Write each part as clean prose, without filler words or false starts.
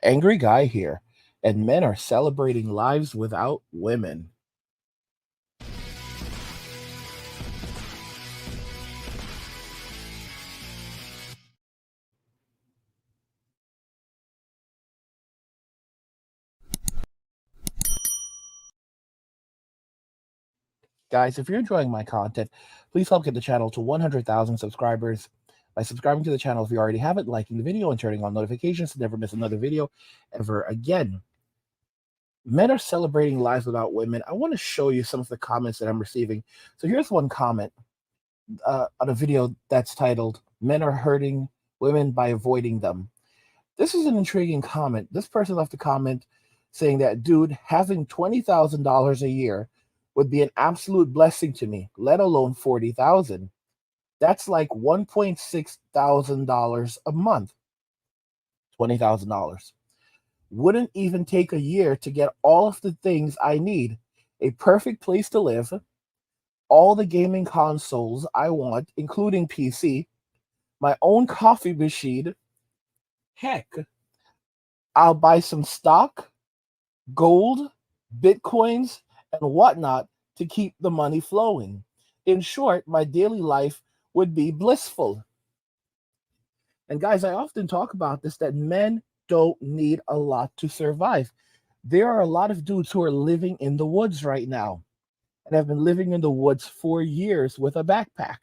Angry guy here, and men are celebrating lives without women. Guys, if you're enjoying my content, please help get the channel to 100,000 subscribers by subscribing to the channel if you already haven't, liking the video, and turning on notifications to never miss another video ever again. Men are celebrating lives without women. I want to show you some of the comments that I'm receiving. So here's one comment on a video that's titled, "Men are hurting women by avoiding them." This is an intriguing comment. This person left a comment saying that, dude, having $20,000 a year would be an absolute blessing to me, let alone 40,000. That's like $1,600 a month. $20,000 wouldn't even take a year to get all of the things I need: a perfect place to live, all the gaming consoles I want, including PC, my own coffee machine. Heck, I'll buy some stock, gold, bitcoins, and whatnot to keep the money flowing. In short, my daily life would be blissful. And guys, I often talk about this, that men don't need a lot to survive. There are a lot of dudes who are living in the woods right now and have been living in the woods for years with a backpack.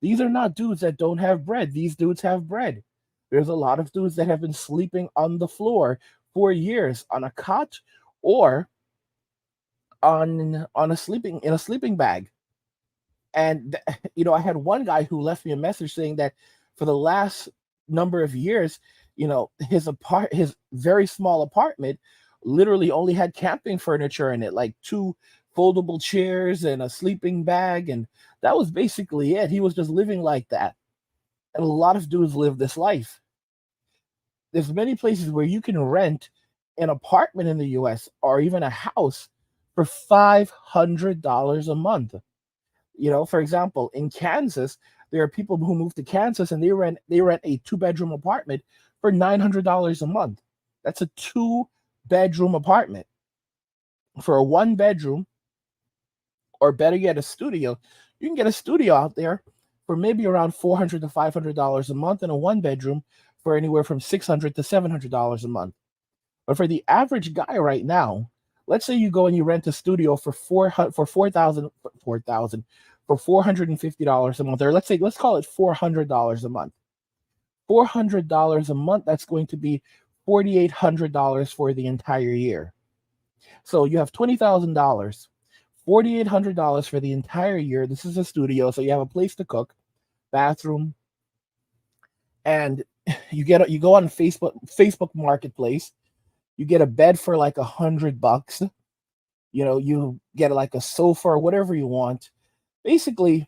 These are not dudes that don't have bread. These dudes have bread. There's a lot of dudes that have been sleeping on the floor for years on a cot or on a sleeping bag. And I had one guy who left me a message saying that for the last number of years, his very small apartment literally only had camping furniture in it, like two foldable chairs and a sleeping bag, and that was basically it. He was just living like that. And a lot of dudes live this life. There's many places where you can rent an apartment in the US or even a house for $500 a month. For example, in Kansas, there are people who move to Kansas and they rent a two-bedroom apartment for $900 a month. That's a two-bedroom apartment. For a one-bedroom, or better yet, a studio, you can get a studio out there for maybe around $400 to $500 a month, and a one-bedroom for anywhere from $600 to $700 a month. But for the average guy right now, let's say you go and you rent a studio for $450 a month, or let's call it $400 a month. $400 a month, that's going to be $4,800 for the entire year. So you have $20,000, $4,800 for the entire year. This is a studio, so you have a place to cook, bathroom, and you go on Facebook Marketplace. You get a bed for like $100. You get like a sofa or whatever you want. Basically,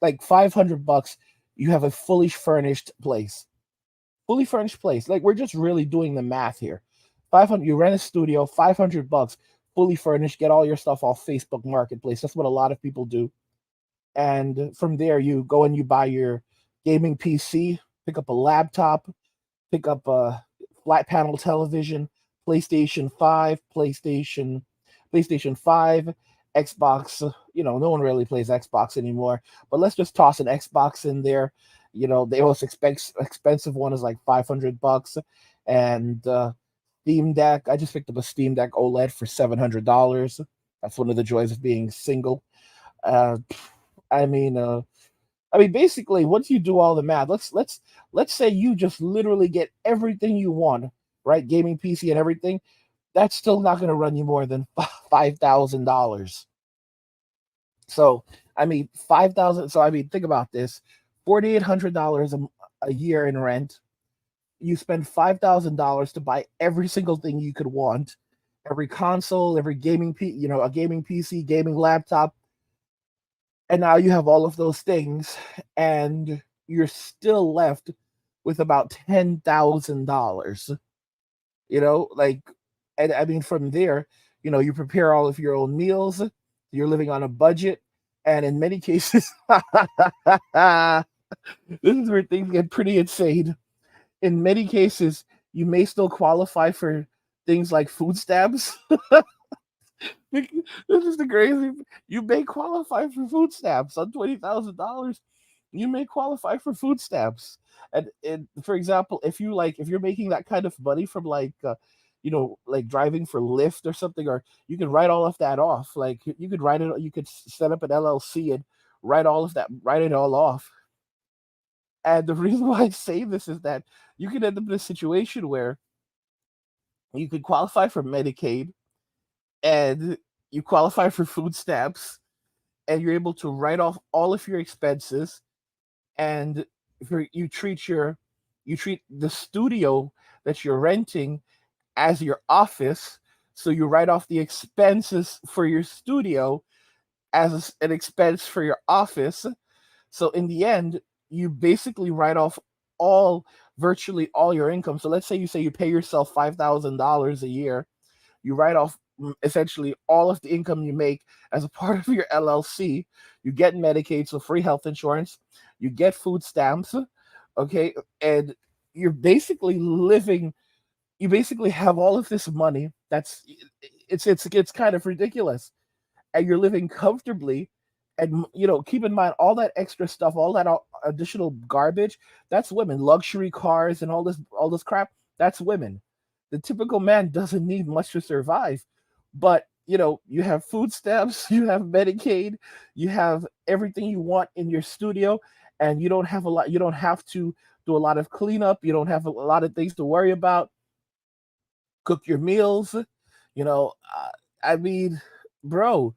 like $500, you have a fully furnished place. Fully furnished place. Like, we're just really doing the math here. 500. You rent a studio, $500, fully furnished. Get all your stuff off Facebook Marketplace. That's what a lot of people do. And from there, you go and you buy your gaming PC, pick up a laptop, pick up a flat panel television, PlayStation 5, PlayStation 5, Xbox. No one really plays Xbox anymore, but let's just toss an Xbox in there. The most expensive one is like $500, and Steam Deck. I just picked up a Steam Deck OLED for $700. That's one of the joys of being single. Uh, I mean, basically, once you do all the math, let's say you just literally get everything you want, right? Gaming PC and everything. That's still not going to run you more than $5,000. So, 5,000. So, think about this: $4,800 a year in rent. You spend $5,000 to buy every single thing you could want, every console, every gaming a gaming PC, gaming laptop, and now you have all of those things, and you're still left with about $10,000. And from there, you prepare all of your own meals. You're living on a budget, and in many cases, this is where things get pretty insane. In many cases, you may still qualify for things like food stamps. This is the crazy. You may qualify for food stamps on $20,000. You may qualify for food stamps, and for example, if you're making that kind of money from like driving for Lyft or something, or you can write all of that off. Like you could write it. You could set up an LLC and write it all off. And the reason why I say this is that you could end up in a situation where you could qualify for Medicaid and you qualify for food stamps and you're able to write off all of your expenses and you treat the studio that you're renting as your office, so you write off the expenses for your studio as an expense for your office. So in the end, you basically write off all virtually all your income. So let's say you pay yourself $5,000 a year, you write off essentially all of the income you make as a part of your LLC. You get Medicaid, so free health insurance. You get food stamps, okay, and you're basically living. You basically have all of this money. It's kind of ridiculous, and you're living comfortably. And keep in mind all that extra stuff, all that additional garbage. That's women, luxury cars, and all this crap. That's women. The typical man doesn't need much to survive, but you have food stamps, you have Medicaid, you have everything you want in your studio, and you don't have a lot. You don't have to do a lot of cleanup. You don't have a lot of things to worry about. Cook your meals. You know, uh, I mean, bro,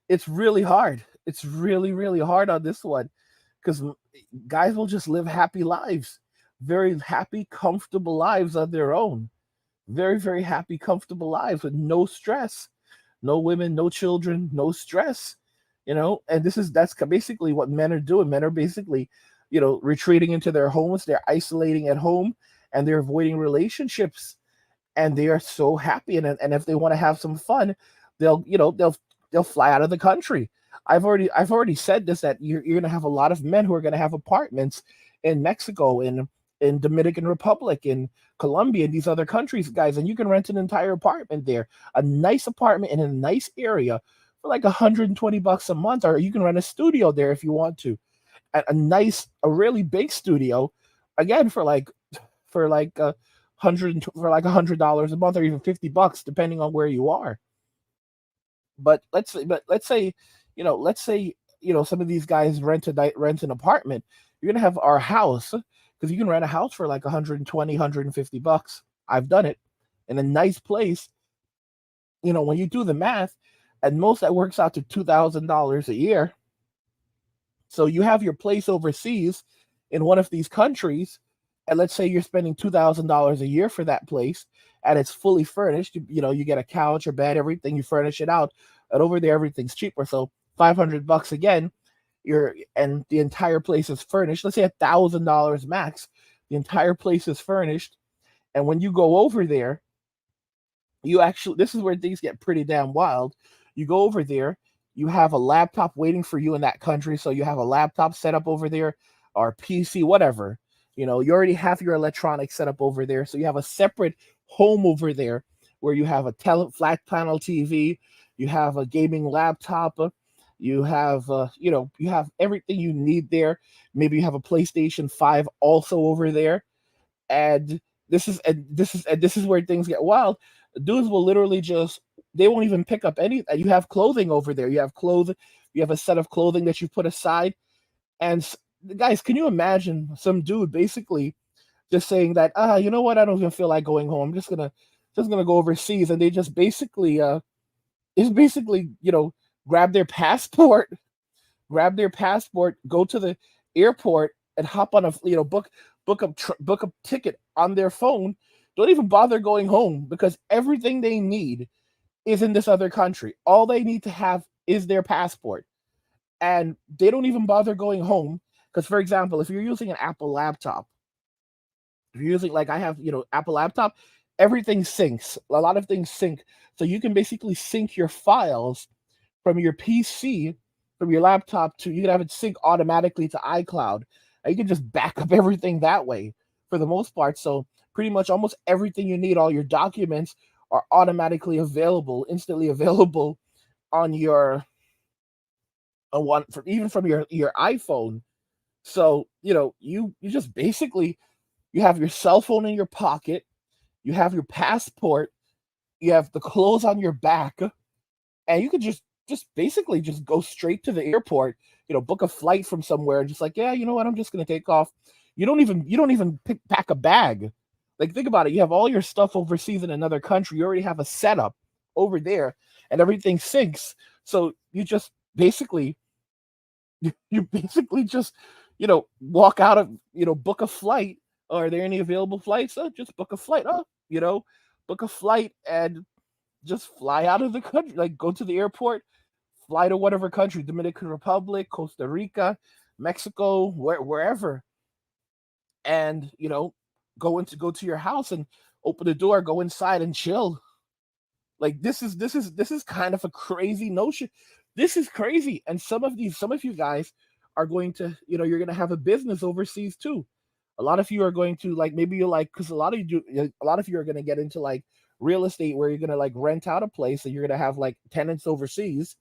it's really hard. It's really, really hard on this one because guys will just live happy lives, very happy, comfortable lives on their own. Very, very happy, comfortable lives with no stress, no women, no children, no stress. And that's basically what men are doing. Men are basically, retreating into their homes. They're isolating at home and they're avoiding relationships and they are so happy. And if they want to have some fun, they'll fly out of the country. I've already said this, that you're gonna have a lot of men who are gonna have apartments in Mexico, in Dominican Republic, in Colombia, and these other countries, guys, and you can rent an entire apartment there, a nice apartment in a nice area for like $120 a month, or you can rent a studio there if you want to, a really big studio, again for like $100 a month, or even $50, depending on where you are. But let's say some of these guys rent an apartment. You're gonna have our house because you can rent a house for like 120, $150. I've done it in a nice place. When you do the math, at most that works out to $2,000 a year. So you have your place overseas in one of these countries, and let's say you're spending $2,000 a year for that place, and it's fully furnished. You get a couch, a bed, everything. You furnish it out, and over there everything's cheaper. So $500 again. And the entire place is furnished. Let's say $1,000 max. The entire place is furnished, and when you go over there, this is where things get pretty damn wild. You go over there, you have a laptop waiting for you in that country, so you have a laptop set up over there, or PC, whatever. You already have your electronics set up over there, so you have a separate home over there where you have a flat panel TV, you have a gaming laptop, you have everything you need there. Maybe you have a PlayStation 5 also over there, and this is where things get wild. Dudes will literally just, they won't even pick up any. You have clothing over there. You have a set of clothing that you put aside. And guys, can you imagine some dude basically just saying that, you know what, I don't even feel like going home. I'm just gonna go overseas, and they just basically is basically grab their passport, go to the airport, and hop on a book a ticket on their phone. Don't even bother going home because everything they need is in this other country. All they need to have is their passport, and they don't even bother going home. Because, for example, if you're using an Apple laptop, if you're using, like I have, Apple laptop, everything syncs. A lot of things sync, so you can basically sync your files from your PC, from your laptop to, you can have it sync automatically to iCloud. And you can just back up everything that way for the most part. So pretty much almost everything you need, all your documents are automatically available, instantly available on your on one from even from your iPhone. So, you just basically you have your cell phone in your pocket, you have your passport, you have the clothes on your back, and you could just basically just go straight to the airport, book a flight from somewhere and just like, yeah, you know what, I'm just gonna take off. You don't even pack a bag. Like think about it, you have all your stuff overseas in another country, you already have a setup over there, and everything syncs. So you basically just walk out of book a flight. Are there any available flights? Just book a flight. Book a flight and just fly out of the country, like go to the airport, fly to whatever country, Dominican Republic, Costa Rica, Mexico, wherever, and go to your house and open the door, go inside and chill. Like this is kind of a crazy notion. This is crazy, and some of you guys are going to you're going to have a business overseas too. A lot of you are going to like maybe you're like because a lot of you are going to get into like real estate where you're going to like rent out a place and you're going to have like tenants overseas,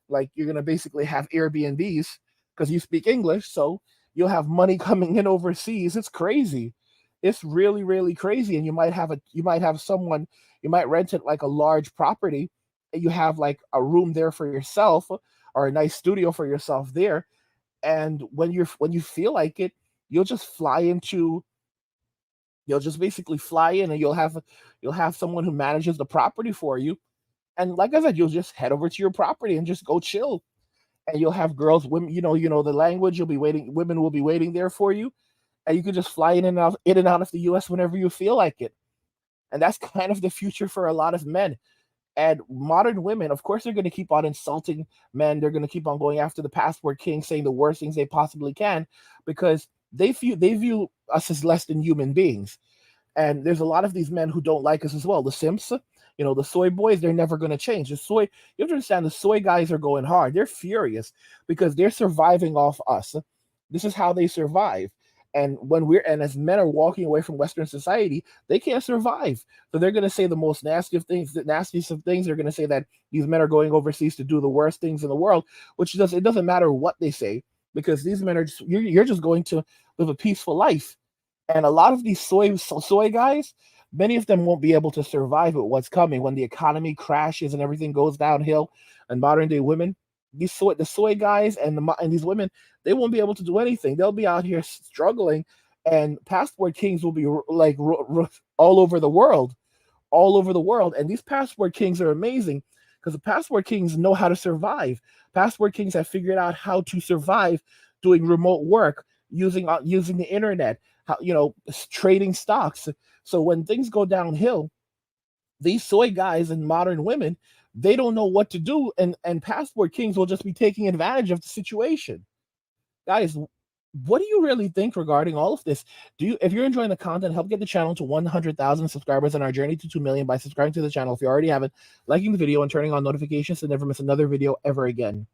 like you're gonna basically have Airbnbs because you speak English, so you'll have money coming in overseas. It's crazy. It's really, really crazy. And you might have someone, you might rent it like a large property, and you have like a room there for yourself or a nice studio for yourself there. And when you feel like it, you'll just fly into you'll just basically fly in and you'll have someone who manages the property for you. And like I said, you'll just head over to your property and just go chill. And you'll have girls, women, you know the language. You'll be waiting. Women will be waiting there for you, and you can just fly in and out of the U.S. whenever you feel like it. And that's kind of the future for a lot of men. And modern women, of course, they're going to keep on insulting men. They're going to keep on going after the passport king, saying the worst things they possibly can, because they view us as less than human beings. And there's a lot of these men who don't like us as well. The simps, the soy boys, they're never going to change. You have to understand, the soy guys are going hard. They're furious because they're surviving off us. This is how they survive. And as men are walking away from Western society, they can't survive. So they're going to say the most nastiest of things. They're going to say that these men are going overseas to do the worst things in the world, it doesn't matter what they say, because these men are you're just going to live a peaceful life. And a lot of these soy guys, many of them won't be able to survive with what's coming when the economy crashes and everything goes downhill. And modern day women, the soy guys and these women, they won't be able to do anything. They'll be out here struggling, and passport kings will be like all over the world, all over the world. And these passport kings are amazing because the passport kings know how to survive. Passport kings have figured out how to survive doing remote work, using the internet, trading stocks. So when things go downhill, these soy guys and modern women, they don't know what to do, and passport kings will just be taking advantage of the situation. Guys, what do you really think regarding all of this? If you're enjoying the content, help get the channel to 100,000 subscribers and our journey to 2 million by subscribing to the channel if you already haven't, liking the video, and turning on notifications to never miss another video ever again.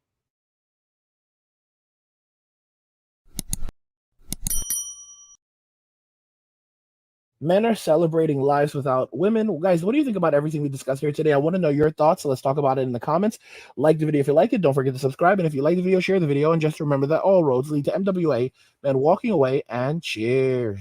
Men are celebrating lives without women. Guys, what do you think about everything we discussed here today? I want to know your thoughts, so let's talk about it in the comments. Like the video if you like it. Don't forget to subscribe. And if you like the video, share the video. And just remember that all roads lead to MWA, men walking away, and cheers.